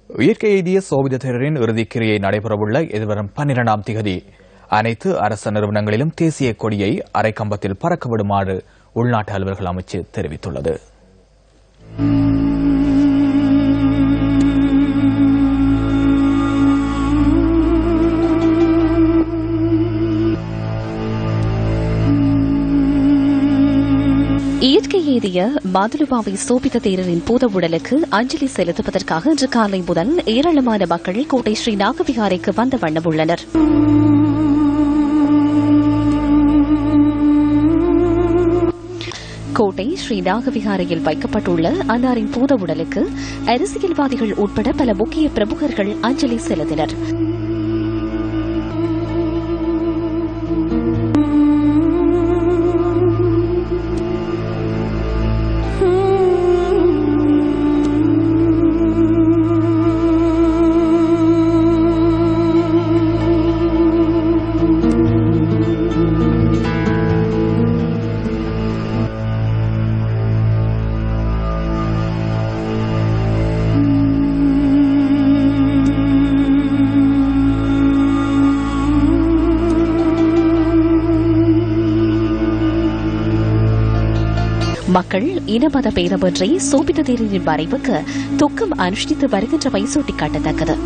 உயிர்க்க எய்திய சோபித தேரரின் இறுதிக்கிரியை நடைபெறவுள்ள எதிர்வரும் 12ஆம் திகதி அனைத்து அரசு நிறுவனங்களிலும் தேசிய கொடியை அரைக்கம்பத்தில் பறக்கவிடுமாறு உள்நாட்டு அலுவல்கள் அமைச்சு தெரிவித்துள்ளது. இயற்கை எய்திய மாதுலுவாவை சோபித தேரரின் பூத உடலுக்கு அஞ்சலி செலுத்துவதற்காக இன்று காலை முதல் ஏராளமான மக்கள் கோட்டை ஸ்ரீ நாகவிகாரைக்கு வந்த வண்ணம் உள்ளனர். கோட்டை ஸ்ரீ நாகவிகாரையில் வைக்கப்பட்டுள்ள அன்னாரின் பூத உடலுக்கு அரசியல்வாதிகள் உட்பட பல முக்கிய பிரமுகர்கள் அஞ்சலி செலுத்தினர். மக்கள் இனமத பேதமின்றி சோபித தேரரின் மறைவுக்கு துக்கம் அனுஷ்டித்து வருகின்றமை சுட்டிக்காட்டத்தக்கது.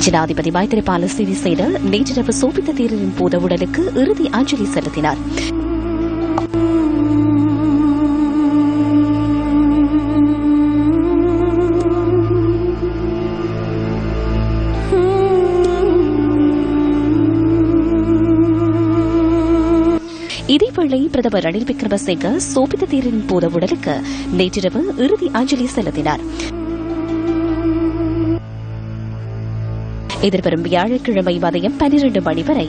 ஜனாதிபதி மைத்ரிபால சிறிசேன நேற்றிரவு சோபித தேரரின் பூத உடலுக்கு இறுதி அஞ்சலி செலுத்தினார். இதேவேளை பிரதமர் ரணில் விக்ரமசிங்க சோபித தேரரின் பூத உடலுக்கு நேற்றிரவு இறுதி அஞ்சலி செலுத்தினார். எதிர்வரும் வியாழக்கிழமை மதியம் 12 மணி வரை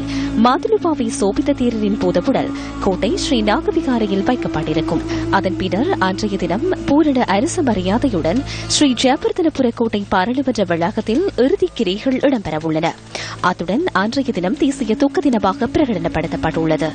மாதுலுவாவை சோபித தேரரின் பூதவுடல் கோட்டை ஸ்ரீ நாகவிகாரையில் வைக்கப்பட்டிருக்கும். அதன் பின்னர் அன்றைய தினம் பூரண அரசு மரியாதையுடன் ஸ்ரீ ஜெயவர்தனபுர கோட்டை பாராளுமன்ற வளாகத்தில் இறுதிக் கிரிகள் இடம்பெறவுள்ளன. அத்துடன் அன்றைய தினம் தேசிய துக்க தினமாக பிரகடனப்படுத்தப்பட்டுள்ளது.